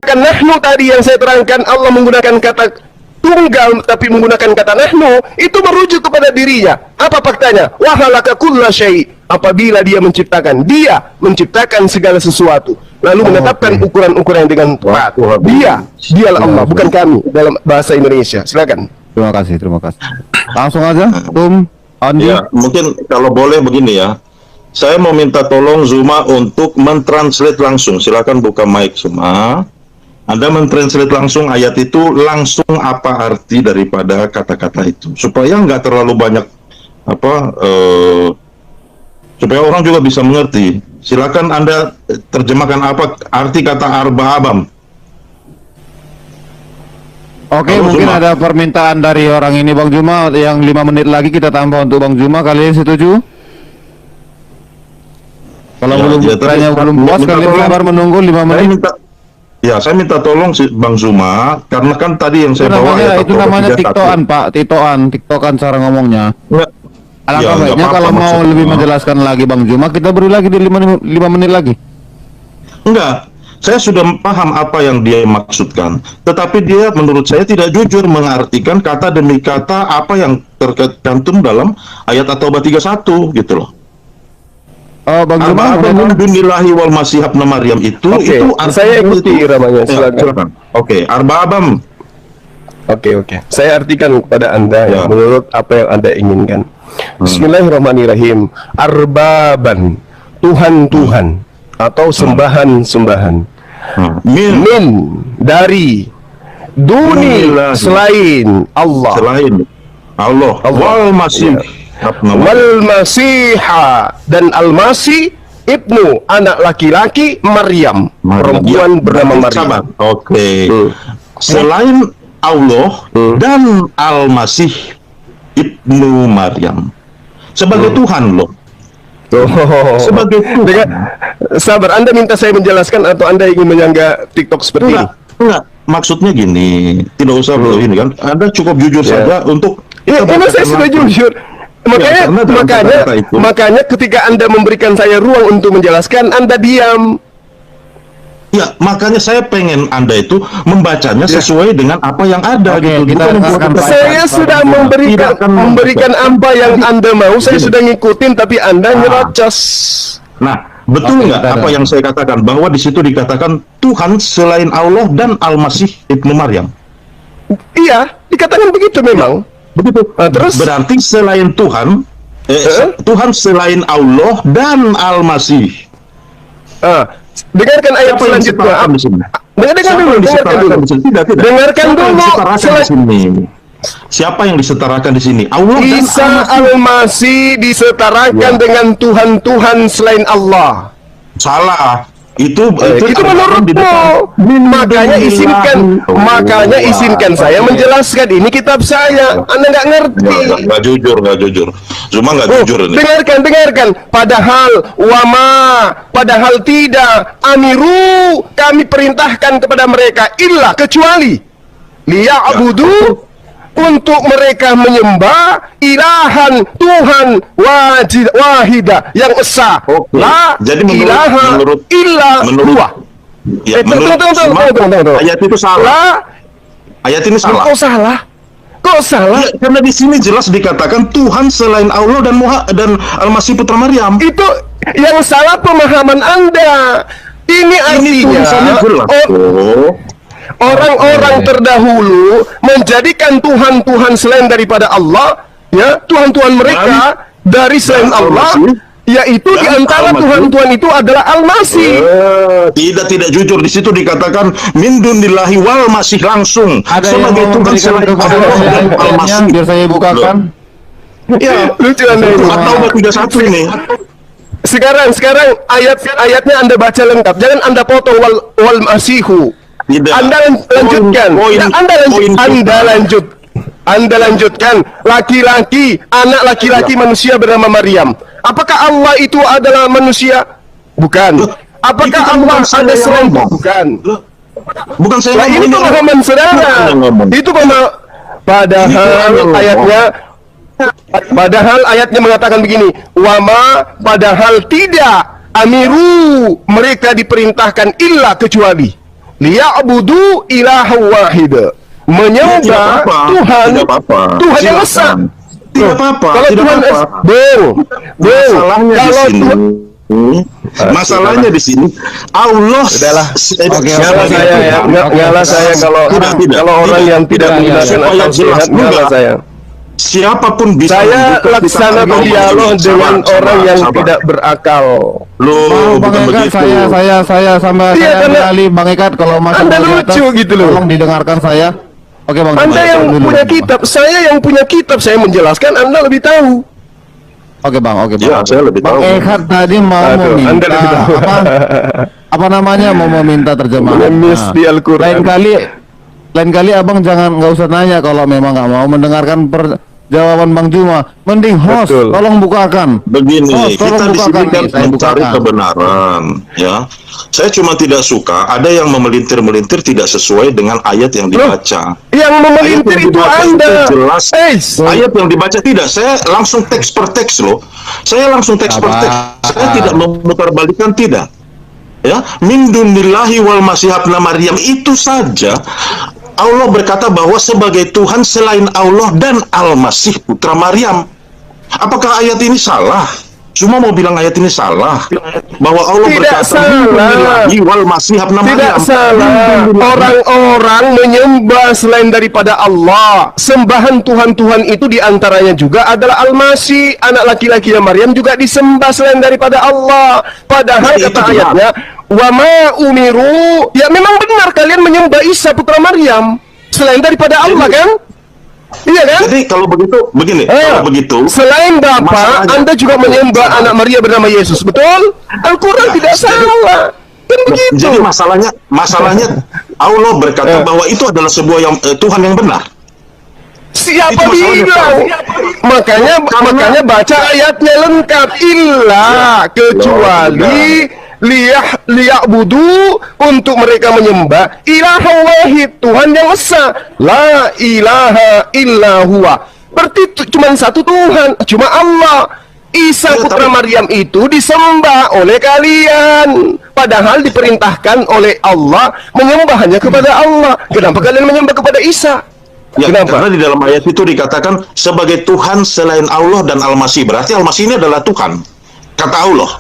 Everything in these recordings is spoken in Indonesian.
Kan nahnu tadi yang saya terangkan, Allah menggunakan kata tunggal tapi menggunakan kata nahnu, itu merujuk kepada dirinya. Apa faktanya? Wa khalaqa kulla syai'. Apabila dia menciptakan segala sesuatu, lalu menetapkan ukuran-ukuran dengan tepat. Dialah Allah, bukan kami, dalam bahasa Indonesia. Silakan. Terima kasih. Langsung aja, Andi. Ya, mungkin kalau boleh begini ya. Saya mau minta tolong Zuma untuk mentranslate langsung. Silakan buka mic Zuma. Anda mentranslate langsung ayat itu, langsung apa arti daripada kata-kata itu, supaya nggak terlalu banyak supaya orang juga bisa mengerti. Silakan Anda terjemahkan apa arti kata arba'abam. Oke, Halo, mungkin Zuma. ada permintaan dari orang ini, Bang Juma, yang 5 menit lagi kita tambah untuk Bang Juma. Kalian setuju? Kalau belum puas, kalian sabar menunggu 5 menit. Saya minta tolong si Bang Zuma, karena kan tadi yang saya bawa itu namanya tiktokan, Pak. Tiktokan cara ngomongnya. Alangkah baiknya kalau mau lebih menjelaskan lagi Bang Juma, kita beri lagi di 5 menit lagi. Enggak, saya sudah paham apa yang dia maksudkan, tetapi dia menurut saya tidak jujur mengartikan kata demi kata apa yang tercantum dalam ayat At-Taubah 31 gitu loh. Oh, Bang Juma, Alhamdulillahi wal masih ibnu Maryam itu Saya ikuti iramanya. Silakan. Oke, arba'abam. Oke. Saya artikan kepada Anda ya, menurut apa yang Anda inginkan. Bismillahirrahmanirrahim. Arbaban, Tuhan-Tuhan atau sembahan-sembahan. Min dari duni selain Allah. Wal masih wal masiha dan al-masih ibnu anak laki-laki Maryam, perempuan bernama Maryam. Oke. Selain Allah dan al-masih ibnu Maryam sebagai Tuhan loh. Sebagai Tuhan. Sabar, Anda minta saya menjelaskan atau Anda ingin menyangga TikTok seperti ini? Enggak. Maksudnya gini, tidak usah ini kan. Anda cukup jujur saja untuk. Ini saya sudah jujur. Makanya ketika Anda memberikan saya ruang untuk menjelaskan, Anda diam. Ya, makanya saya pengen Anda itu membacanya sesuai dengan apa yang ada gitu. Saya sudah memberikan apa yang Anda mau, saya sudah ngikutin, tapi Anda nyerocos. Nah, betul nggak apa yang saya katakan, bahwa di situ dikatakan Tuhan selain Allah dan Al-Masih ibnu Maryam? Iya, dikatakan begitu memang. Begitu. Terus berarti selain Tuhan, Tuhan selain Allah dan Al-Masih. Dengarkan ayat selanjutnya. Dengarkan dulu. Siapa yang disetarakan di sini? Allah dan Isa Al-Masih disetarakan dengan Tuhan-Tuhan selain Allah. Salah. Itu menurutmu. Makanya izinkan saya menjelaskan, ini kitab saya. Anda nggak ngerti. Nggak jujur. Cuma nggak jujur ini. Dengarkan. Padahal tidak. Amiru, kami perintahkan kepada mereka kecuali liya'budu, untuk mereka menyembah ilahan Tuhan wahida yang esa. La ilaha illa huwa. Tunggu. Ayat itu salah. Ayat ini salah. Kok salah? Ya, karena di sini jelas dikatakan Tuhan selain Allah dan Al-Masih putra Maryam. Itu yang salah pemahaman Anda. Ini artinya orang-orang terdahulu menjadikan Tuhan-Tuhan selain daripada Allah, ya, Tuhan-Tuhan mereka dari selain Allah, yaitu di antara Tuhan-Tuhan itu adalah Al-Masih. Tidak jujur. Di situ dikatakan min dunillahi wal masih langsung sebagai Tuhan selain Allah dan Al-Masih. Biar saya bukakan. Ya, lucu Anda ini. At-Taubah 31 ini. Sekarang ayatnya Anda baca lengkap. Jangan Anda potong wal masihu. Tidak. Anda lanjutkan. Anda lanjutkan. Laki-laki, anak laki-laki manusia bernama Maryam. Apakah Allah itu adalah manusia? Bukan. Apakah Allah ada selain? Bukan. Bukan saya ini pemahaman saudara. Itu padahal ayatnya mengatakan begini. Padahal tidak. Amiru, mereka diperintahkan kecuali. liya'budu ilaha wahid. Menyembah Tidak apa-apa. Tuhan, Tidak apa-apa. Tuhan yang esa. Silakan. Tidak apa-apa. Kalau Tidak Tuhan apa-apa. Masalahnya di kalau sini. Masalahnya di sini Allah Sudahlah. Oke, Ngalah oke. saya ya, ngalah saya kalau Tidak, orang yang tidak menggunakan Supaya akal jelas sehat, ngalah juga. saya. Siapapun bisa Saya membuka laksana kitab berdialog Sabar, dengan sabar, orang yang sabar. tidak berakal. Loh, Bang bukan Ekat, begitu. saya sama Iya, saya karena kali Bang Ekat kalau masuk Anda di atas, lucu gitu loh. tolong didengarkan saya. Oke Bang Anda Juma, yang turun dulu, punya Bang Juma. kitab, saya yang punya kitab, saya menjelaskan, Anda lebih tahu. Oke Bang, oke Bang. Ya, saya lebih Bang tahu. Ekat tadi mau Aduh, Anda meminta lebih tahu. apa namanya mau meminta terjemahan. Mengemis di Al-Quran. Lain kali abang jangan nggak usah nanya kalau memang nggak mau mendengarkan jawaban Bang Juma. Mending host, Betul. tolong bukakan. Begini, Host, tolong kita di sini bukakan kan nih, saya mencari bukakan. kebenaran, ya. Saya cuma tidak suka ada yang memelintir-melintir tidak sesuai dengan ayat yang dibaca. Yang memelintir Ayat yang itu dibaca Anda. jelas. Eis. Ayat yang dibaca tidak. Saya langsung teks per teks loh. Saya langsung teks per teks. Saya tidak memutarbalikkan, tidak. Ya, min dunillahi wal masihibna Maryam, itu saja. Allah berkata bahwa sebagai Tuhan selain Allah dan Al-Masih putra Maryam. Apakah ayat ini salah? Cuma mau bilang ayat ini salah. Bahwa Allah Tidak berkata salah. min dunillahi wal masihibna Tidak Maryam. salah. Orang-orang menyembah selain daripada Allah. Sembahan Tuhan-Tuhan itu diantaranya juga adalah Al-Masih, anak laki-lakinya Maryam juga disembah selain daripada Allah. Padahal Jadi kata itu ayatnya, wa ma umiru. Ya memang benar kalian menyembah Isa putra Maryam selain daripada Allah, kan? Iya kan? Jadi kalau begitu, begini, kalau begitu, Selain Bapa, masalahnya- Anda juga menyembah anak Maria bernama Yesus, betul? Al-Quran Ya, tidak jadi- salah. Kan begitu. jadi masalahnya Allah berkata bahwa itu adalah sebuah Tuhan yang benar. Siapa Itu masalahnya, bilang? Makanya baca ayatnya lengkap. Kecuali liya'budu, untuk mereka menyembah ilaha wahid, Tuhan yang esa, la ilaha illa huwa. Berarti cuma satu Tuhan, cuma Allah. Isa Ya, putra tapi- Maryam itu disembah oleh kalian, padahal diperintahkan oleh Allah menyembah hanya kepada Allah. Kenapa kalian menyembah kepada Isa? Ya, Kenapa? karena di dalam ayat itu dikatakan sebagai Tuhan selain Allah dan Al-Masih. Berarti Al-Masih ini adalah Tuhan. Kata Allah.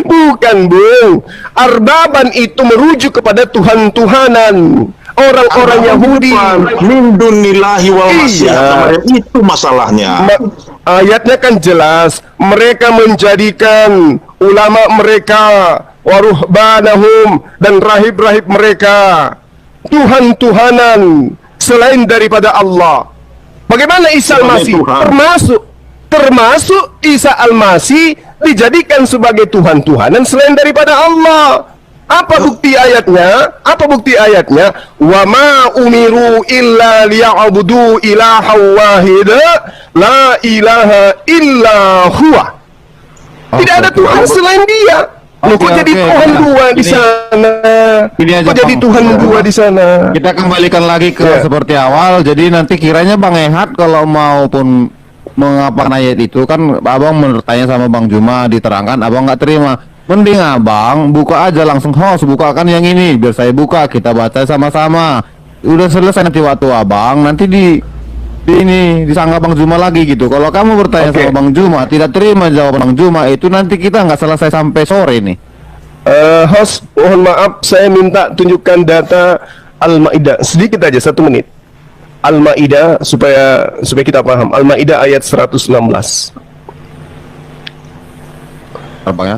Bukan, Bung. Arbaban itu merujuk kepada Tuhan-Tuhanan. Orang-orang Yahudi. Min dunillahi wal masih. Iya. Itu masalahnya. Ayatnya kan jelas. Mereka menjadikan ulama mereka, waruhbanahum, dan rahib-rahib mereka Tuhan-Tuhanan selain daripada Allah. Bagaimana Isa Sebagai Al-Masih? Tuhan. Termasuk Isa Al-Masih dijadikan sebagai Tuhan-Tuhanan selain daripada Allah. Apa bukti ayatnya? Apa bukti ayatnya? Wa ma umiru illa liya'budu ilaha wahida la ilaha illa huwa. Tidak ada Tuhan selain Dia. Loh, kok Oke, jadi oke. Tuhan dua di Ini- sana? ini aja, Kok jadi Bang. Tuhan dua di sana? Kita kembalikan lagi ke Ya. seperti awal. Jadi nanti kiranya Bang Ehat kalau maupun mengapakan ayat itu kan abang bertanya sama Bang Juma, diterangkan abang nggak terima. Mending abang buka aja langsung, host bukakan yang ini biar saya buka, kita baca sama-sama. Udah selesai nanti waktu abang nanti di ini disangka Bang Juma lagi gitu. Kalau kamu bertanya Oke. sama Bang Juma tidak terima jawaban Bang Juma, itu nanti kita nggak selesai sampai sore nih. Host, mohon maaf, saya minta tunjukkan data Al-Maidah sedikit aja, 1 menit. Al-Maidah supaya kita paham. Al-Maidah ayat 116. Apa ya?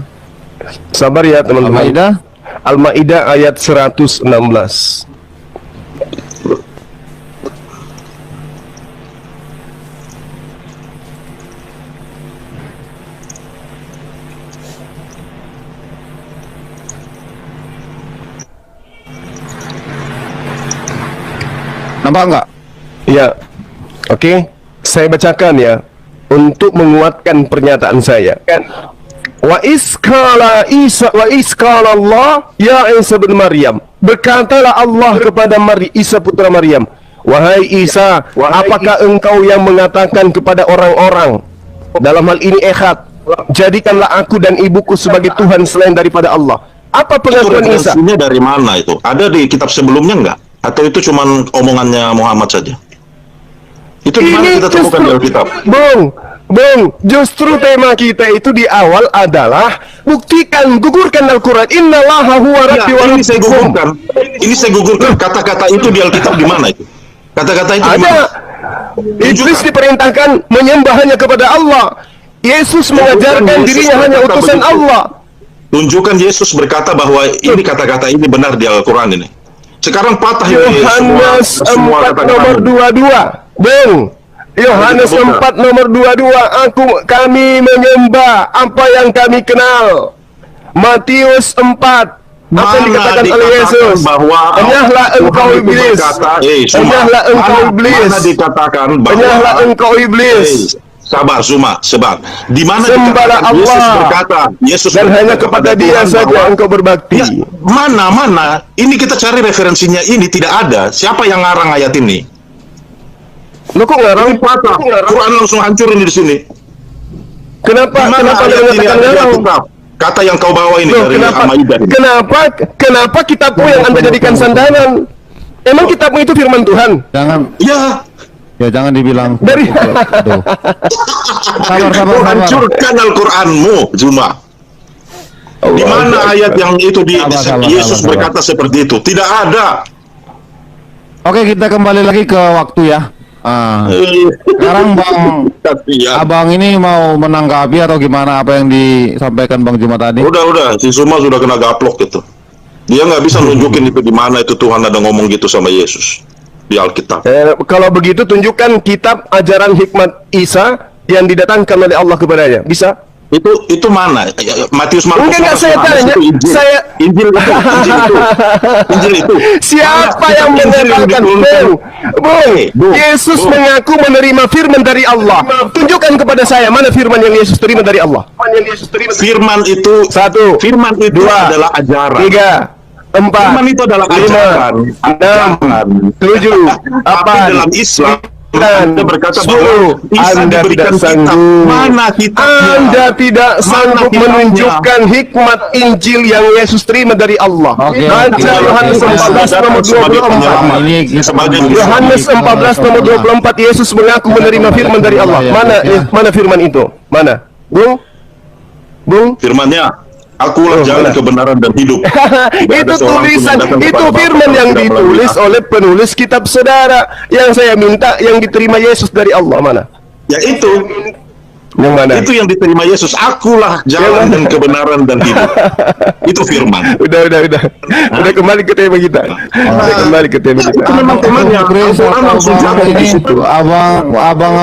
Sabar ya teman-teman. Al-Maidah Al-Maidah ayat 116. nampak nggak? Ya, oke. Saya bacakan ya untuk menguatkan pernyataan saya. Wa iskala Isa wa iskala Allah ya Isa bin Maryam. Berkatalah Allah kepada Isa putra Maryam, wahai Isa, apakah engkau yang mengatakan kepada orang-orang, dalam hal ini Ehad, jadikanlah aku dan ibuku sebagai Tuhan selain daripada Allah. Apa Itu pengakuan Isa? referensinya dari mana itu? Ada di kitab sebelumnya nggak? Atau itu cuma omongannya Muhammad saja? Itu di mana kita temukan di Alkitab? Justru tema kita itu di awal adalah buktikan, gugurkan Al-Quran. Innallaha huwa rabbi wa ini saya rabbukum. gugurkan. Ini saya gugurkan. Kata-kata itu di Alkitab di mana itu? Kata-kata itu di Ada. mana? Iblis diperintahkan menyembah hanya kepada Allah. Yesus mengajarkan Yesus dirinya hanya berkata utusan begitu. Allah. Tunjukkan Yesus berkata bahwa ini kata-kata ini benar di Al-Quran ini. Sekarang patah ini Yohanes 4 nomor 22. Yohanes 4 nomor 22. Kami menyembah apa yang kami kenal. Matius 4. Apa yang dikatakan oleh Yesus? Bahwa Enyahlah engkau iblis. Enyahlah engkau iblis. Mana dikatakan bahwa Enyahlah engkau iblis. Sabar Zuma, sebab di mana Sembahlah dikatakan Yesus Allah. berkata, Yesus Dan berkata hanya kepada Dia Tuhan saja bahwa- engkau berbakti. Ya, mana? Ini kita cari referensinya, ini tidak ada. Siapa yang ngarang ayat ini? Lu kok ngarang? Ini patah. Quran langsung hancur ini di sini. Kenapa? Di mana Kenapa Anda ayat ini mengatakan ada di ngarang? Alkitab? Kata yang kau bawa ini Loh, dari Al-Maidah ini. kenapa kitabmu yang Anda jadikan sandaran? Emang kitabmu itu firman Tuhan? Ya, jangan dibilang Dari- Tuh. Sabar. kau hancurkan Al-Quranmu, Zuma. Di mana ayat yang itu Sabar. Yesus berkata seperti itu? Tidak ada. Oke, kita kembali lagi ke waktu ya. Sekarang Abang ini mau menanggapi atau gimana apa yang disampaikan Bang Juma tadi? Udah, si Zuma sudah kena gaplok gitu. Dia nggak bisa nunjukin itu di mana itu Tuhan ada ngomong gitu sama Yesus di Alkitab. Kalau begitu tunjukkan kitab ajaran hikmat Isa yang didatangkan oleh Allah kepadanya. Bisa? Itu mana? Matius, Markus, Enggak, Lukas, saya Yohanes tanya. itu Injil. Saya Injil itu. siapa Mana yang kitab Injil mengatakan? diturunkan? Bung, Yesus Bung. mengaku menerima firman dari Allah. Tunjukkan kepada saya mana firman yang Yesus terima dari Allah. Firman itu Satu, dua, adalah ajaran. 3, 4, Firman itu adalah 5, ajaran. 6, 7, Tapi 8, dalam Islam Dan Anda berkata 10, bahwa Isa Anda diberikan tidak sanggup. kitab. Mana kitabnya? Anda tidak sanggup kitabnya? menunjukkan hikmat Injil yang Yesus terima dari Allah. Oke, Baca oke. Yohanes Oke. 14 nomor Sebagai 24. penyelamat. Ini kita Sebagai Yohanes 14 nomor 24, Yesus mengaku menerima firman dari Allah. Mana firman itu? Mana? Bung? Firman-Nya, akulah jalan mana? kebenaran dan hidup. Itu tulisan, itu firman yang ditulis oleh penulis kitab saudara. Yang saya minta yang diterima Yesus dari Allah mana? Ya itu. Yang mana? Itu yang diterima Yesus. Akulah jalan dan kebenaran dan hidup. Itu firman. Udah kembali ke tema kita. Udah kembali ke tema kita. Itu memang temannya. Chris Al-Quran atau langsung Bang jatuh di ini, situ. abang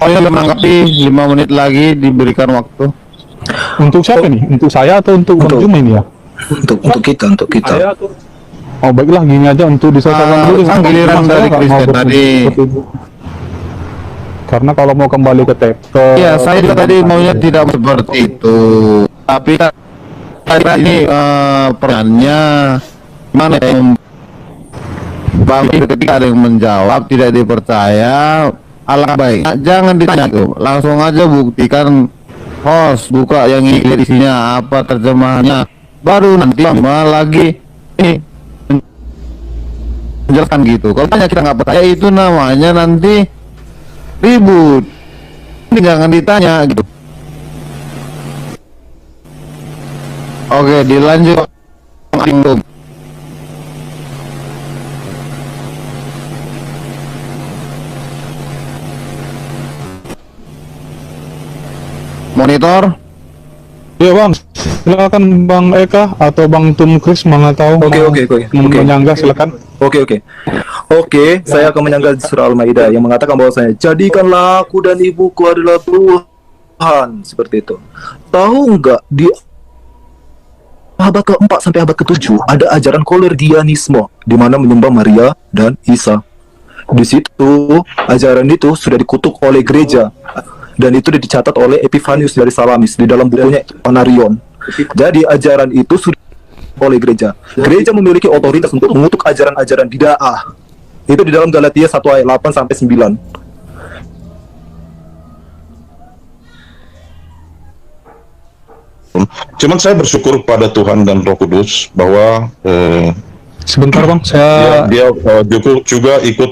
awalnya menanggapi 5 menit lagi diberikan waktu. Untuk siapa nih? Untuk saya atau untuk Bang Juma ini ya? Untuk kita. Oh baiklah, gini aja untuk diselesaikan dulu. Kan giliran dari Saya nggak Kristen mau tadi. seperti itu. Karena kalau mau kembali ke Iya, saya juga tadi maunya tidak seperti itu. Tapi kan ini pertanyaannya mana yang Bang ketika ada yang menjawab tidak dipercaya, alangkah baiknya jangan ditanya tuh, langsung aja buktikan. Host buka yang ini isinya apa terjemahannya, baru nanti lama lagi menjelaskan gitu. Kalau tanya kita nggak percaya itu namanya nanti ribut. Ini jangan ditanya gitu. Oke, dilanjut. Monitor. Iya Bang, silakan Bang Eka atau Bang Tum Chris mana tahu. Oke. Menyanggah silakan. Oke, saya akan menyanggah surah Al-Maidah yang mengatakan bahwasanya jadikanlah aku dan ibuku adalah Tuhan, seperti itu. Tahu nggak di abad ke-4 sampai abad ke-7 ada ajaran Kolergianisme di mana menyembah Maria dan Isa. Di situ ajaran itu sudah dikutuk oleh gereja. Dan itu dicatat oleh Epifanius dari Salamis di dalam bukunya Onarion. Jadi ajaran itu sudah oleh gereja. Gereja memiliki otoritas untuk mengutuk ajaran-ajaran bid'ah. Itu di dalam Galatia 1 ayat 8 sampai 9. Cuman saya bersyukur pada Tuhan dan Roh Kudus bahwa Sebentar bang, saya dia juga ikut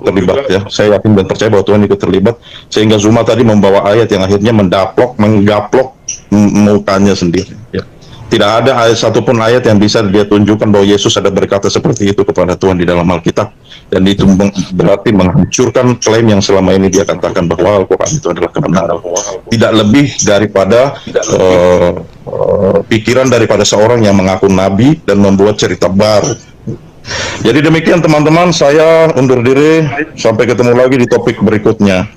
terlibat ya. Saya yakin dan percaya bahwa Tuhan ikut terlibat sehingga Zuma tadi membawa ayat yang akhirnya menggaplok mukanya sendiri. Ya. Tidak ada ayat satupun ayat yang bisa dia tunjukkan bahwa Yesus ada berkata seperti itu kepada Tuhan di dalam Alkitab, dan itu berarti menghancurkan klaim yang selama ini dia katakan bahwa Al-Quran itu adalah kebenaran. Tidak lebih daripada pikiran daripada seorang yang mengaku nabi dan membuat cerita baru. Jadi demikian teman-teman, saya undur diri, sampai ketemu lagi di topik berikutnya.